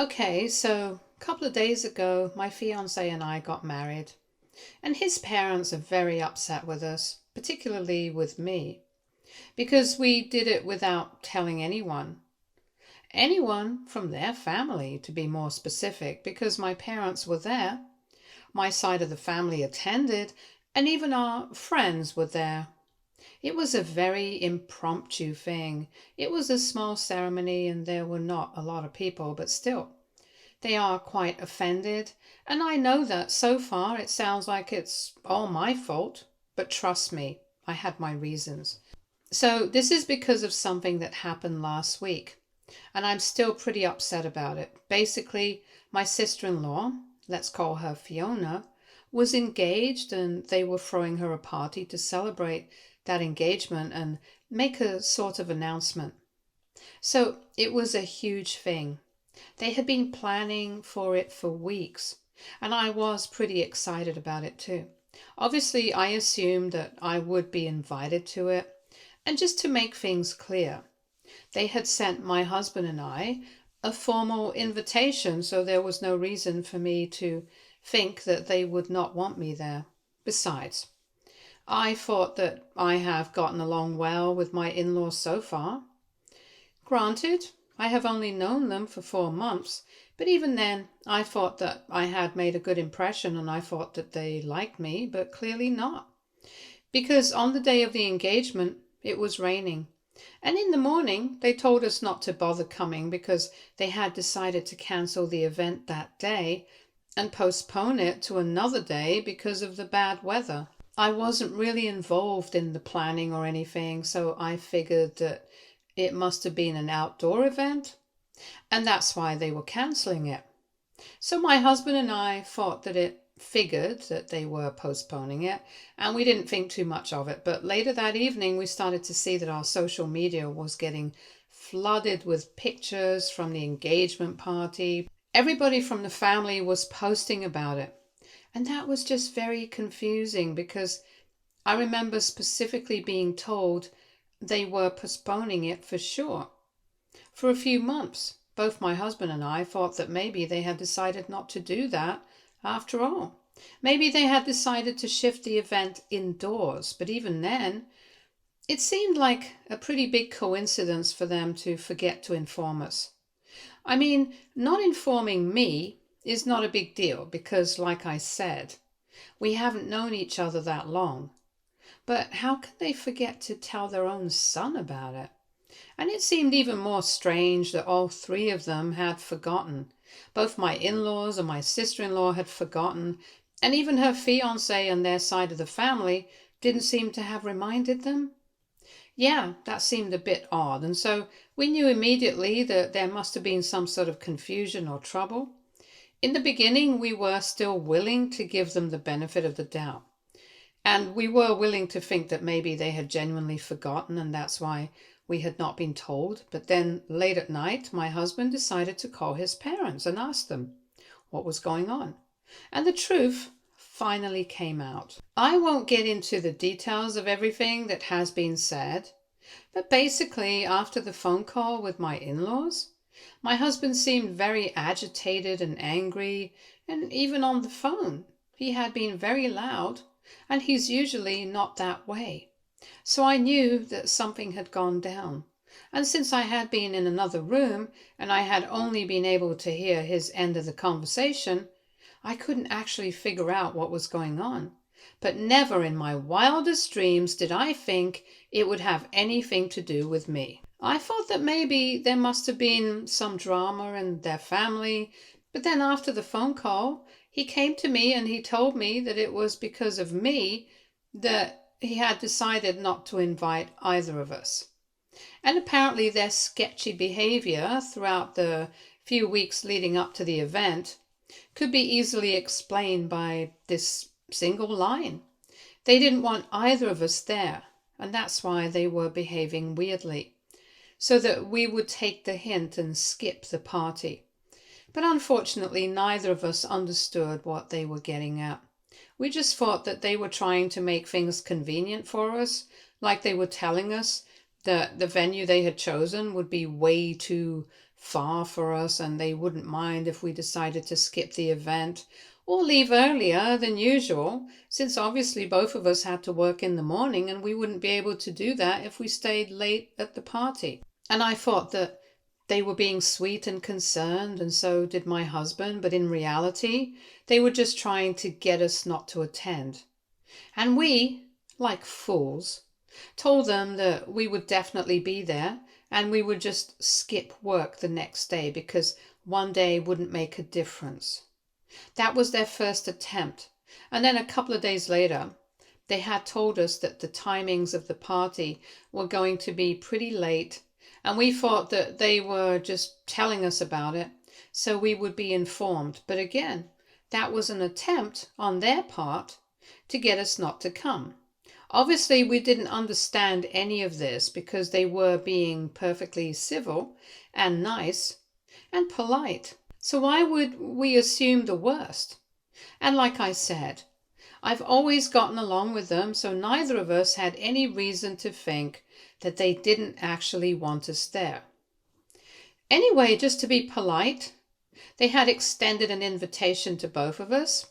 Okay, so a couple of days ago, my fiance and I got married, and his parents are very upset with us, particularly with me, because we did it without telling anyone. Anyone from their family, to be more specific, because my parents were there, my side of the family attended, and even our friends were there. It was a very impromptu thing. It was a small ceremony, and there were not a lot of people, but still. They are quite offended, and I know that so far it sounds like it's all my fault, but trust me, I had my reasons. So, this is because of something that happened last week, and I'm still pretty upset about it. Basically, my sister in law, let's call her Fiona, was engaged and they were throwing her a party to celebrate that engagement and make a sort of announcement. So, it was a huge thing. They had been planning for it for weeks, and I was pretty excited about it too. Obviously, I assumed that I would be invited to it, and just to make things clear, they had sent my husband and I a formal invitation, so there was no reason for me to think that they would not want me there. Besides, I thought that I have gotten along well with my in laws so far. Granted, I have only known them for 4 months, but even then I thought that I had made a good impression and I thought that they liked me, but clearly not. Because on the day of the engagement, it was raining. And in the morning, they told us not to bother coming because they had decided to cancel the event that day and postpone it to another day because of the bad weather. I wasn't really involved in the planning or anything, so I figured that it must have been an outdoor event, and that's why they were cancelling it. So my husband and I thought that it figured that they were postponing it, and we didn't think too much of it. But later that evening, we started to see that our social media was getting flooded with pictures from the engagement party. Everybody from the family was posting about it. And that was just very confusing because I remember specifically being told they were postponing it for sure. For a few months, both my husband and I thought that maybe they had decided not to do that after all. Maybe they had decided to shift the event indoors, but even then, it seemed like a pretty big coincidence for them to forget to inform us. I mean, not informing me is not a big deal because, like I said, we haven't known each other that long. But how can they forget to tell their own son about it? And it seemed even more strange that all three of them had forgotten. Both my in-laws and my sister-in-law had forgotten, and even her fiancé and their side of the family didn't seem to have reminded them. Yeah, that seemed a bit odd, and so we knew immediately that there must have been some sort of confusion or trouble. In the beginning, we were still willing to give them the benefit of the doubt. And we were willing to think that maybe they had genuinely forgotten and that's why we had not been told. But then late at night, my husband decided to call his parents and ask them what was going on. And the truth finally came out. I won't get into the details of everything that has been said, but basically, after the phone call with my in-laws, my husband seemed very agitated and angry, and even on the phone, he had been very loud. And he's usually not that way. So I knew that something had gone down. And since I had been in another room and I had only been able to hear his end of the conversation, I couldn't actually figure out what was going on. But never in my wildest dreams did I think it would have anything to do with me. I thought that maybe there must have been some drama in their family, but then after the phone call, he came to me and he told me that it was because of me that he had decided not to invite either of us. And apparently their sketchy behavior throughout the few weeks leading up to the event could be easily explained by this single line. They didn't want either of us there, and that's why they were behaving weirdly, so that we would take the hint and skip the party. But unfortunately, neither of us understood what they were getting at. We just thought that they were trying to make things convenient for us, like they were telling us that the venue they had chosen would be way too far for us and they wouldn't mind if we decided to skip the event or leave earlier than usual, since obviously both of us had to work in the morning and we wouldn't be able to do that if we stayed late at the party. And I thought that they were being sweet and concerned, and so did my husband, but in reality, they were just trying to get us not to attend. And we, like fools, told them that we would definitely be there and we would just skip work the next day because one day wouldn't make a difference. That was their first attempt. And then a couple of days later, they had told us that the timings of the party were going to be pretty late, and we thought that they were just telling us about it so we would be informed. But again, that was an attempt on their part to get us not to come. Obviously, we didn't understand any of this because they were being perfectly civil and nice and polite. So why would we assume the worst? And like I said, I've always gotten along with them, so neither of us had any reason to think that they didn't actually want us there. Anyway, just to be polite, they had extended an invitation to both of us.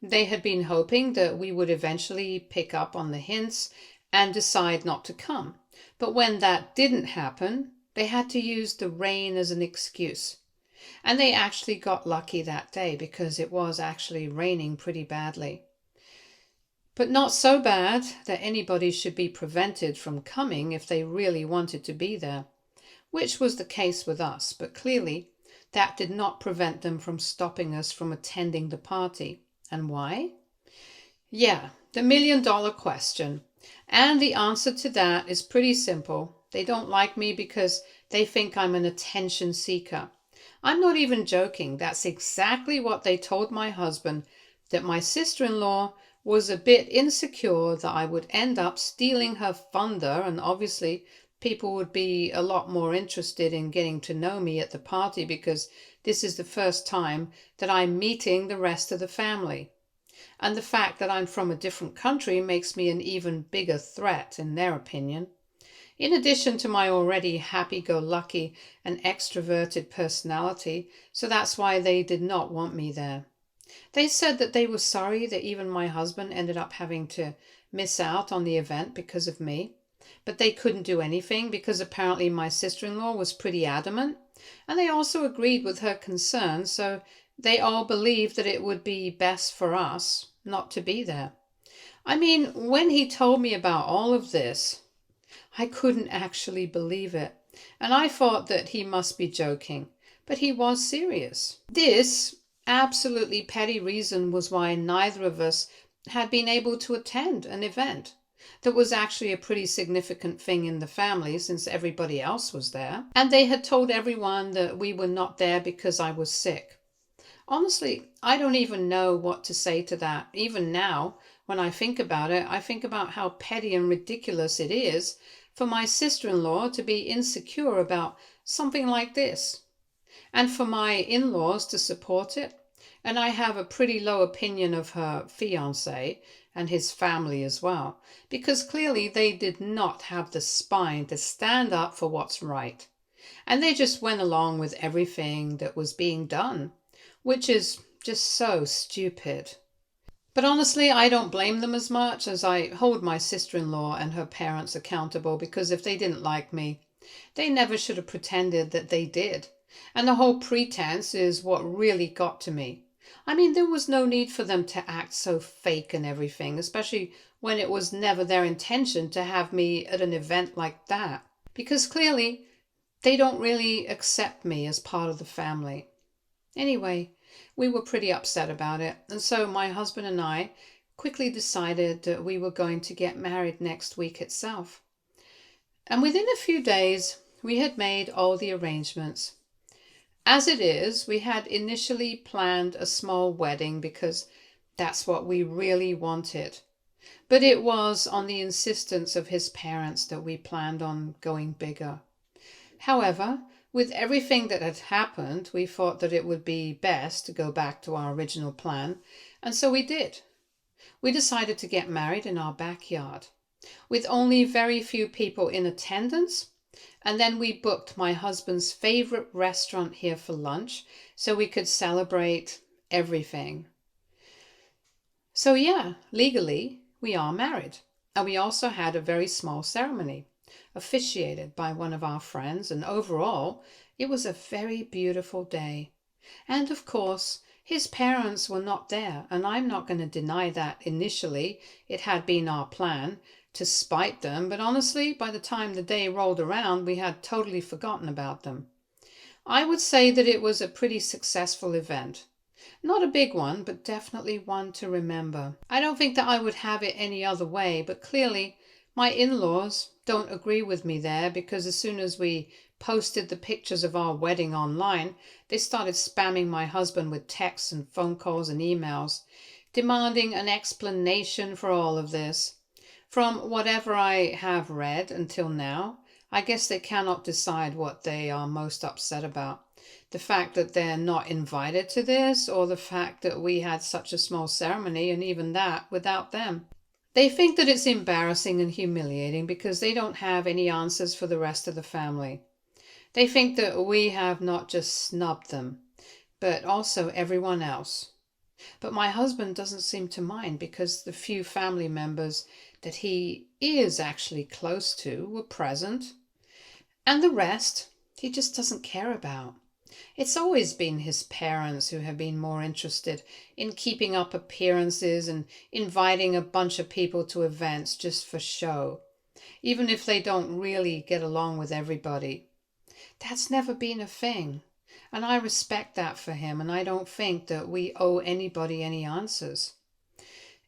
They had been hoping that we would eventually pick up on the hints and decide not to come. But when that didn't happen, they had to use the rain as an excuse. And they actually got lucky that day because it was actually raining pretty badly. But not so bad that anybody should be prevented from coming if they really wanted to be there, which was the case with us. But clearly, that did not prevent them from stopping us from attending the party. And why? Yeah, the million-dollar question. And the answer to that is pretty simple. They don't like me because they think I'm an attention seeker. I'm not even joking. That's exactly what they told my husband, that my sister-in-law was a bit insecure that I would end up stealing her thunder, and obviously people would be a lot more interested in getting to know me at the party because this is the first time that I'm meeting the rest of the family. And the fact that I'm from a different country makes me an even bigger threat in their opinion. In addition to my already happy-go-lucky and extroverted personality, so that's why they did not want me there. They said that they were sorry that even my husband ended up having to miss out on the event because of me, but they couldn't do anything because apparently my sister-in-law was pretty adamant, and they also agreed with her concerns, so they all believed that it would be best for us not to be there. I mean, when he told me about all of this, I couldn't actually believe it, and I thought that he must be joking, but he was serious. This absolutely petty reason was why neither of us had been able to attend an event that was actually a pretty significant thing in the family since everybody else was there, and they had told everyone that we were not there because I was sick. Honestly, I don't even know what to say to that. Even now, when I think about it, I think about how petty and ridiculous it is for my sister-in-law to be insecure about something like this, and for my in-laws to support it. And I have a pretty low opinion of her fiancé and his family as well, because clearly they did not have the spine to stand up for what's right. And they just went along with everything that was being done, which is just so stupid. But honestly, I don't blame them as much as I hold my sister-in-law and her parents accountable, because if they didn't like me, they never should have pretended that they did. And the whole pretense is what really got to me. I mean, there was no need for them to act so fake and everything, especially when it was never their intention to have me at an event like that. Because clearly, they don't really accept me as part of the family. Anyway, we were pretty upset about it, and so my husband and I quickly decided that we were going to get married next week itself. And within a few days, we had made all the arrangements. As it is, we had initially planned a small wedding because that's what we really wanted. But it was on the insistence of his parents that we planned on going bigger. However, with everything that had happened, we thought that it would be best to go back to our original plan, and so we did. We decided to get married in our backyard, with only very few people in attendance, And then we booked my husband's favorite restaurant here for lunch so we could celebrate everything. So yeah, legally, we are married. And we also had a very small ceremony, officiated by one of our friends, and overall, it was a very beautiful day. And of course, his parents were not there, and I'm not going to deny that initially it had been our plan to spite them, but honestly, by the time the day rolled around, we had totally forgotten about them. I would say that it was a pretty successful event. Not a big one, but definitely one to remember. I don't think that I would have it any other way, but clearly my in-laws don't agree with me there, because as soon as we posted the pictures of our wedding online, they started spamming my husband with texts and phone calls and emails, demanding an explanation for all of this. From whatever I have read until now, I guess they cannot decide what they are most upset about. The fact that they're not invited to this, or the fact that we had such a small ceremony, and even that without them. They think that it's embarrassing and humiliating because they don't have any answers for the rest of the family. They think that we have not just snubbed them, but also everyone else. But my husband doesn't seem to mind, because the few family members that he is actually close to were present, and the rest he just doesn't care about. It's always been his parents who have been more interested in keeping up appearances and inviting a bunch of people to events just for show, even if they don't really get along with everybody. That's never been a thing, and I respect that for him, and I don't think that we owe anybody any answers.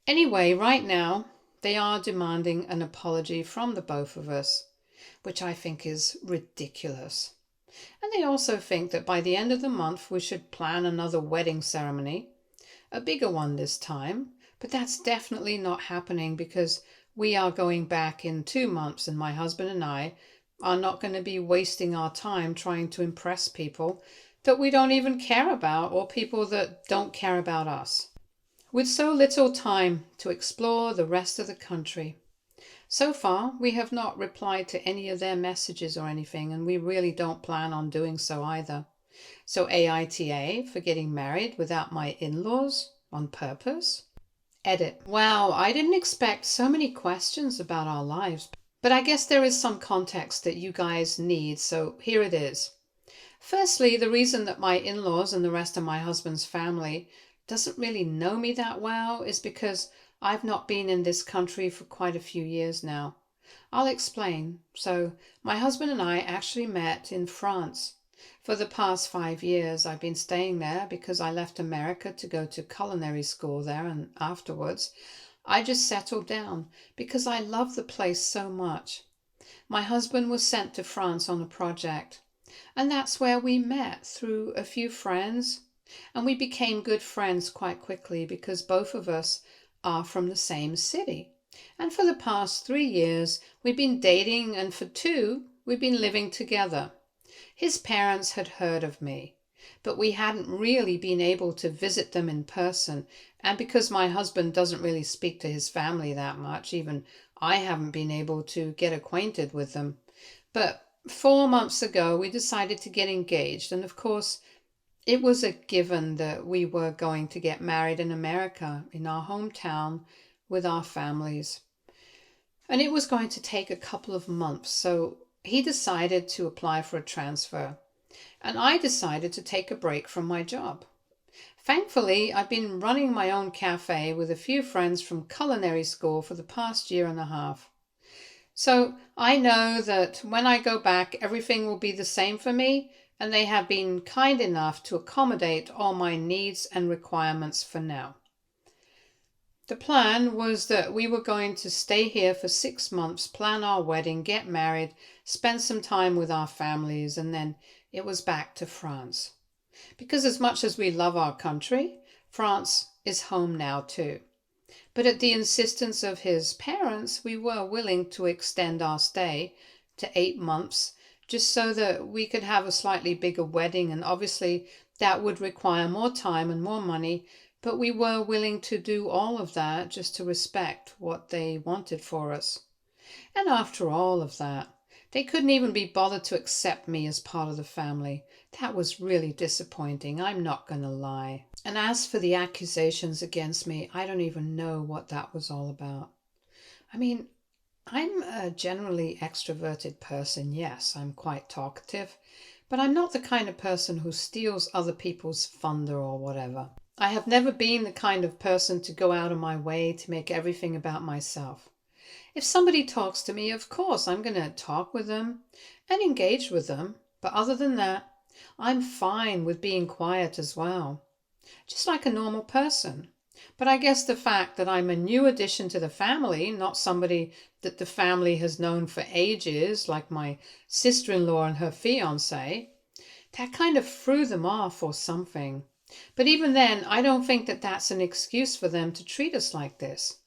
Anyway, right now, they are demanding an apology from the both of us, which I think is ridiculous. And they also think that by the end of the month we should plan another wedding ceremony, a bigger one this time, but that's definitely not happening, because we are going back in 2 months, and my husband and I are not going to be wasting our time trying to impress people that we don't even care about, or people that don't care about us, with so little time to explore the rest of the country. So far, we have not replied to any of their messages or anything, and we really don't plan on doing so either. So AITA for getting married without my in-laws on purpose? Edit. Wow, I didn't expect so many questions about our lives, but I guess there is some context that you guys need, so here it is. Firstly, the reason that my in-laws and the rest of my husband's family doesn't really know me that well is because I've not been in this country for quite a few years now. I'll explain. So, my husband and I actually met in France. For the past 5 years, I've been staying there because I left America to go to culinary school there, and afterwards, I just settled down because I love the place so much. My husband was sent to France on a project, and that's where we met, through a few friends, and we became good friends quite quickly because both of us are from the same city. And for the past 3 years, we've been dating, and for 2, we've been living together. His parents had heard of me, but we hadn't really been able to visit them in person, and because my husband doesn't really speak to his family that much, even I haven't been able to get acquainted with them. But 4 months ago, we decided to get engaged, and of course, it was a given that we were going to get married in America, in our hometown, with our families. And it was going to take a couple of months, so he decided to apply for a transfer. And I decided to take a break from my job. Thankfully, I've been running my own cafe with a few friends from culinary school for the past year and a half. So I know that when I go back, everything will be the same for me, and they have been kind enough to accommodate all my needs and requirements for now. The plan was that we were going to stay here for 6 months, plan our wedding, get married, spend some time with our families, and then it was back to France. Because as much as we love our country, France is home now too. But at the insistence of his parents, we were willing to extend our stay to 8 months, just so that we could have a slightly bigger wedding, and obviously that would require more time and more money, but we were willing to do all of that just to respect what they wanted for us. And after all of that, They couldn't even be bothered to accept me as part of the family. That was really disappointing, I'm not going to lie. And as for the accusations against me, I don't even know what that was all about. I mean, I'm a generally extroverted person, yes, I'm quite talkative, but I'm not the kind of person who steals other people's thunder or whatever. I have never been the kind of person to go out of my way to make everything about myself. If somebody talks to me, of course, I'm going to talk with them and engage with them, but other than that, I'm fine with being quiet as well, just like a normal person. But I guess the fact that I'm a new addition to the family, not somebody that the family has known for ages, like my sister-in-law and her fiancé, that kind of threw them off or something. But even then, I don't think that that's an excuse for them to treat us like this.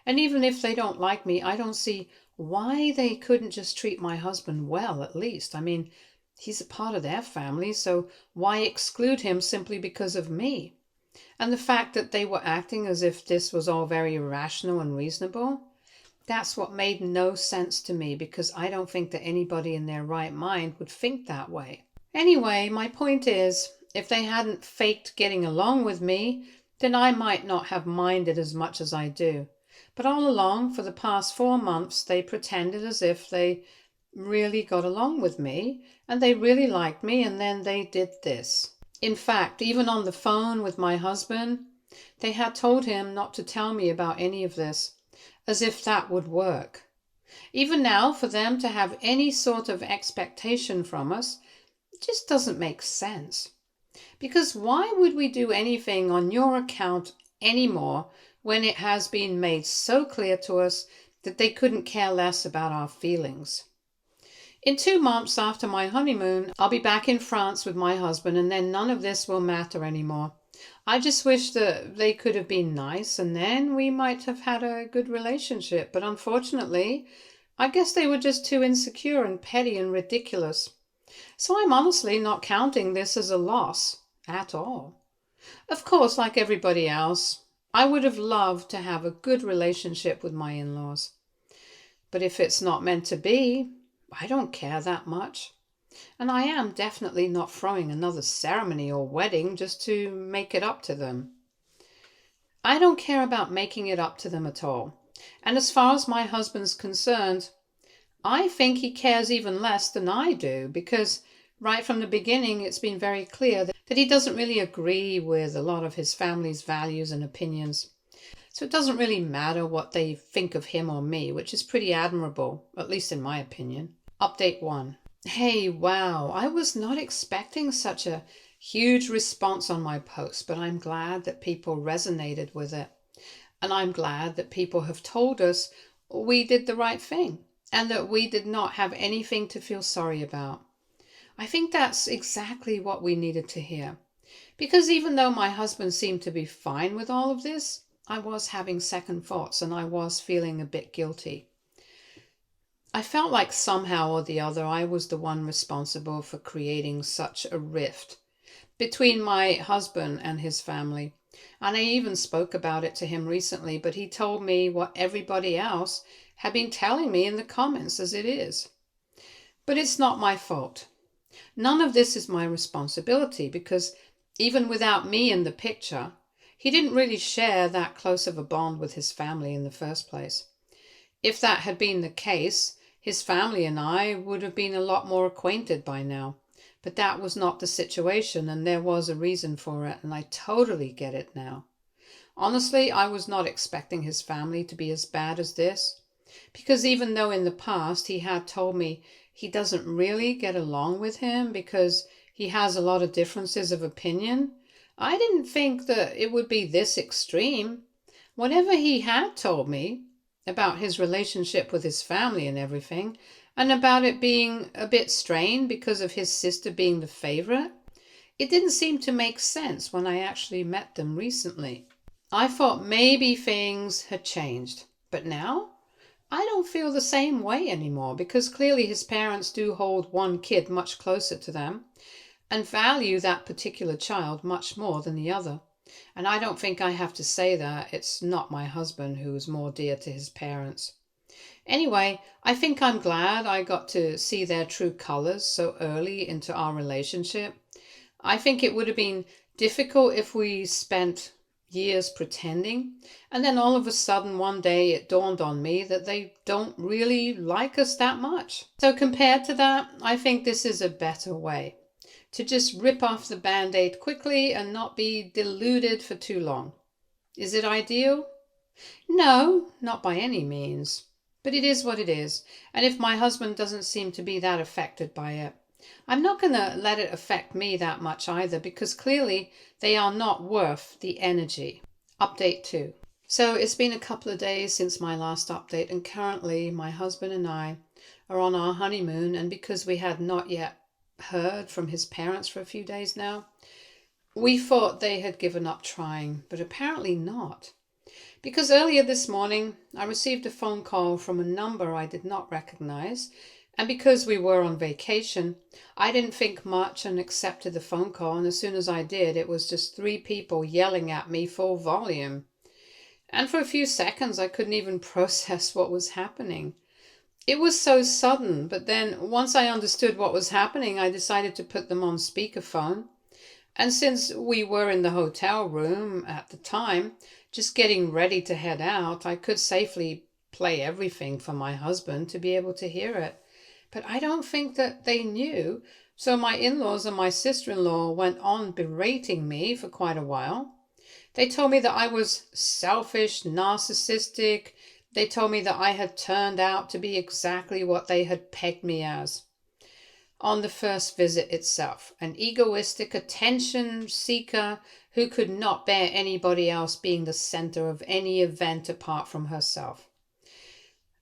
And even if they don't like me, I don't see why they couldn't just treat my husband well, at least. I mean, he's a part of their family, so why exclude him simply because of me? And the fact that they were acting as if this was all very rational and reasonable, that's what made no sense to me, because I don't think that anybody in their right mind would think that way. Anyway, my point is, if they hadn't faked getting along with me, then I might not have minded as much as I do. But all along, for the past 4 months, they pretended as if they really got along with me, and they really liked me, and then they did this. In fact, even on the phone with my husband, they had told him not to tell me about any of this, as if that would work. Even now, for them to have any sort of expectation from us, it just doesn't make sense. Because why would we do anything on your account anymore when it has been made so clear to us that they couldn't care less about our feelings? In 2 months after my honeymoon, I'll be back in France with my husband, and then none of this will matter anymore. I just wish that they could have been nice, and then we might have had a good relationship. But unfortunately, I guess they were just too insecure and petty and ridiculous. So I'm honestly not counting this as a loss at all. Of course, like everybody else, I would have loved to have a good relationship with my in-laws. But if it's not meant to be, I don't care that much. And I am definitely not throwing another ceremony or wedding just to make it up to them. I don't care about making it up to them at all. And as far as my husband's concerned, I think he cares even less than I do, because right from the beginning it's been very clear that he doesn't really agree with a lot of his family's values and opinions. So it doesn't really matter what they think of him or me, which is pretty admirable, at least in my opinion. Update 1. Hey, wow, I was not expecting such a huge response on my post, but I'm glad that people resonated with it. And I'm glad that people have told us we did the right thing and that we did not have anything to feel sorry about. I think that's exactly what we needed to hear. Because even though my husband seemed to be fine with all of this, I was having second thoughts and I was feeling a bit guilty. I felt like somehow or the other I was the one responsible for creating such a rift between my husband and his family. And I even spoke about it to him recently, but he told me what everybody else had been telling me in the comments as it is. But it's not my fault. None of this is my responsibility, because even without me in the picture, he didn't really share that close of a bond with his family in the first place. If that had been the case, his family and I would have been a lot more acquainted by now. But that was not the situation, and there was a reason for it, and I totally get it now. Honestly, I was not expecting his family to be as bad as this, because even though in the past he had told me he doesn't really get along with him because he has a lot of differences of opinion, I didn't think that it would be this extreme. Whatever he had told me about his relationship with his family and everything, and about it being a bit strained because of his sister being the favorite, it didn't seem to make sense when I actually met them recently. I thought maybe things had changed, but now I don't feel the same way anymore, because clearly his parents do hold one kid much closer to them and value that particular child much more than the other. And I don't think I have to say that it's not my husband who is more dear to his parents. Anyway, I think I'm glad I got to see their true colors so early into our relationship. I think it would have been difficult if we spent years pretending, and then all of a sudden one day it dawned on me that they don't really like us that much. So compared to that, I think this is a better way to just rip off the band-aid quickly and not be deluded for too long. Is it ideal? No, not by any means. But it is what it is, and if my husband doesn't seem to be that affected by it, I'm not going to let it affect me that much either, because clearly they are not worth the energy. Update 2. So it's been a couple of days since my last update, and currently my husband and I are on our honeymoon, and because we had not yet heard from his parents for a few days now, we thought they had given up trying, but apparently not. Because earlier this morning I received a phone call from a number I did not recognize, and because we were on vacation, I didn't think much and accepted the phone call, and as soon as I did, it was just 3 people yelling at me full volume. And for a few seconds I couldn't even process what was happening. It was so sudden, but then once I understood what was happening, I decided to put them on speakerphone. And since we were in the hotel room at the time, just getting ready to head out, I could safely play everything for my husband to be able to hear it. But I don't think that they knew, so my in-laws and my sister-in-law went on berating me for quite a while. They told me that I was selfish, narcissistic. They told me that I had turned out to be exactly what they had pegged me as on the first visit itself, an egoistic attention seeker who could not bear anybody else being the center of any event apart from herself.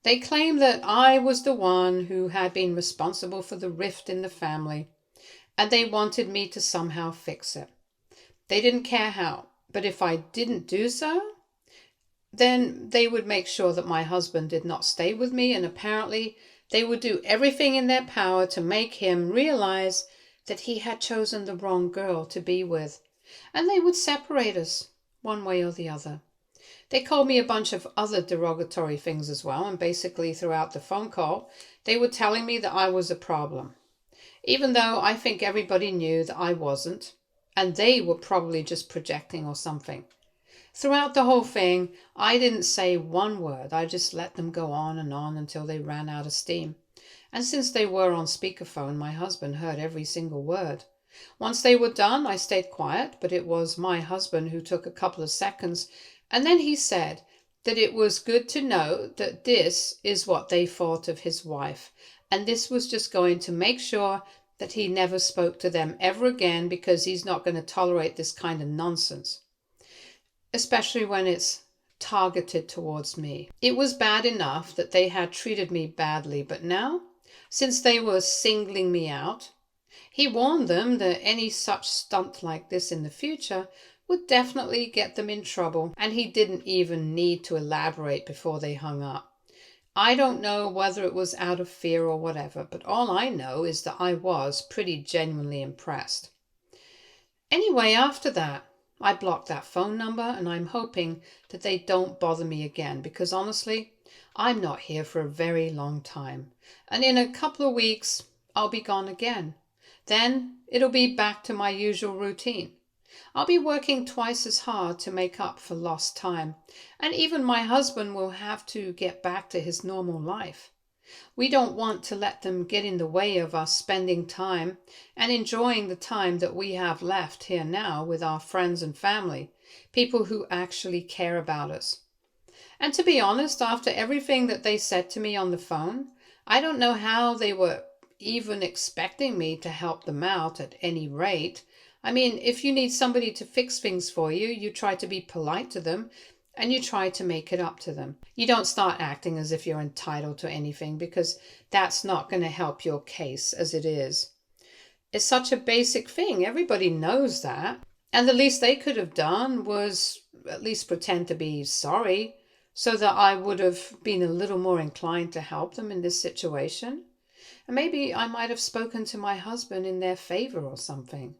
They claimed that I was the one who had been responsible for the rift in the family, and they wanted me to somehow fix it. They didn't care how, but if I didn't do so, then they would make sure that my husband did not stay with me, and apparently they would do everything in their power to make him realize that he had chosen the wrong girl to be with, and they would separate us one way or the other. They called me a bunch of other derogatory things as well, and basically throughout the phone call, they were telling me that I was a problem, even though I think everybody knew that I wasn't, and they were probably just projecting or something. Throughout the whole thing, I didn't say one word. I just let them go on until they ran out of steam. And since they were on speakerphone, my husband heard every single word. Once they were done, I stayed quiet, but it was my husband who took a couple of seconds, and then he said that it was good to know that this is what they thought of his wife, and this was just going to make sure that he never spoke to them ever again, because he's not going to tolerate this kind of nonsense, especially when it's targeted towards me. It was bad enough that they had treated me badly, but now, since they were singling me out, he warned them that any such stunt like this in the future would definitely get them in trouble, and he didn't even need to elaborate before they hung up. I don't know whether it was out of fear or whatever, but all I know is that I was pretty genuinely impressed. Anyway, after that, I blocked that phone number, and I'm hoping that they don't bother me again, because honestly, I'm not here for a very long time. And in a couple of weeks, I'll be gone again. Then it'll be back to my usual routine. I'll be working twice as hard to make up for lost time, and even my husband will have to get back to his normal life. We don't want to let them get in the way of us spending time and enjoying the time that we have left here now with our friends and family, people who actually care about us. And to be honest, after everything that they said to me on the phone, I don't know how they were even expecting me to help them out at any rate. I mean, if you need somebody to fix things for you, you try to be polite to them and you try to make it up to them. You don't start acting as if you're entitled to anything, because that's not going to help your case as it is. It's such a basic thing. Everybody knows that. And the least they could have done was at least pretend to be sorry, so that I would have been a little more inclined to help them in this situation. And maybe I might have spoken to my husband in their favor or something.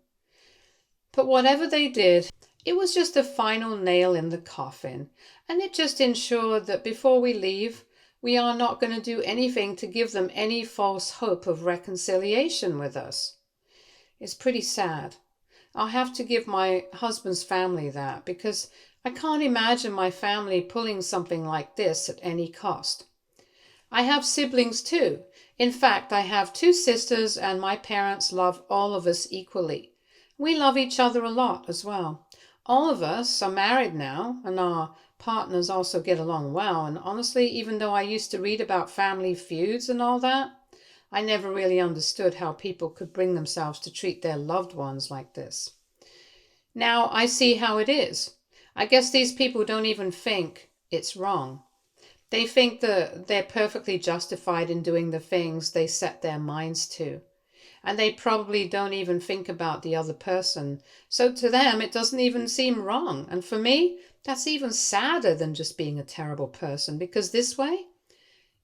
But whatever they did, it was just a final nail in the coffin, and it just ensured that before we leave, we are not going to do anything to give them any false hope of reconciliation with us. It's pretty sad. I'll have to give my husband's family that, because I can't imagine my family pulling something like this at any cost. I have siblings too. In fact, I have 2 sisters, and my parents love all of us equally. We love each other a lot as well. All of us are married now, and our partners also get along well. And honestly, even though I used to read about family feuds and all that, I never really understood how people could bring themselves to treat their loved ones like this. Now I see how it is. I guess these people don't even think it's wrong. They think that they're perfectly justified in doing the things they set their minds to. And they probably don't even think about the other person. So to them, it doesn't even seem wrong. And for me, that's even sadder than just being a terrible person, because this way,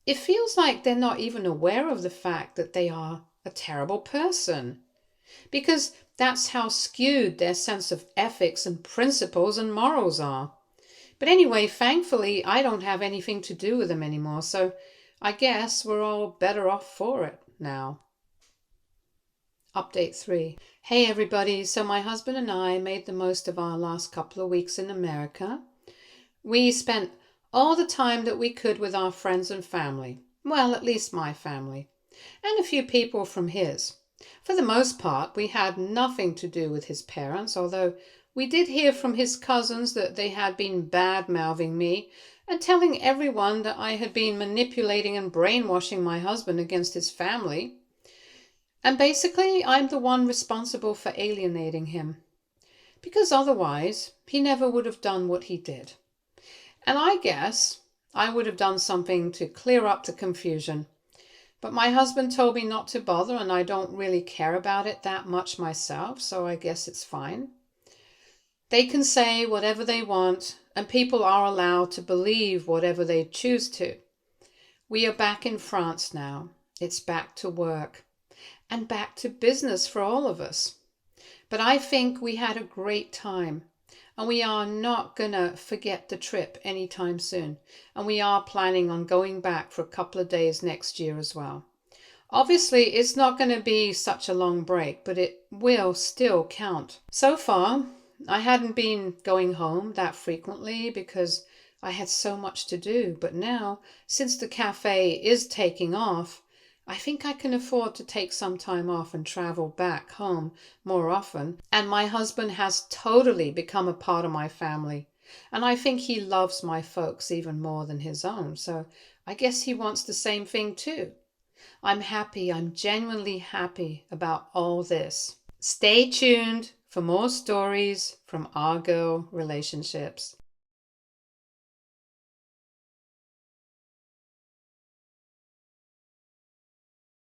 it feels like they're not even aware of the fact that they are a terrible person. Because that's how skewed their sense of ethics and principles and morals are. But anyway, thankfully, I don't have anything to do with them anymore, so I guess we're all better off for it now. Update 3. Hey everybody, so my husband and I made the most of our last couple of weeks in America. We spent all the time that we could with our friends and family. Well, at least my family. And a few people from his. For the most part, we had nothing to do with his parents, although we did hear from his cousins that they had been bad-mouthing me and telling everyone that I had been manipulating and brainwashing my husband against his family. And basically, I'm the one responsible for alienating him, because otherwise he never would have done what he did. And I guess I would have done something to clear up the confusion. But my husband told me not to bother, and I don't really care about it that much myself, so I guess it's fine. They can say whatever they want, and people are allowed to believe whatever they choose to. We are back in France now. It's back to work. And back to business for all of us. But I think we had a great time, and we are not gonna forget the trip anytime soon, and we are planning on going back for a couple of days next year as well. Obviously, it's not going to be such a long break, but it will still count. So far, I hadn't been going home that frequently because I had so much to do, but now, since the cafe is taking off, I think I can afford to take some time off and travel back home more often. And my husband has totally become a part of my family. And I think he loves my folks even more than his own. So I guess he wants the same thing too. I'm happy. I'm genuinely happy about all this. Stay tuned for more stories from our girl relationships.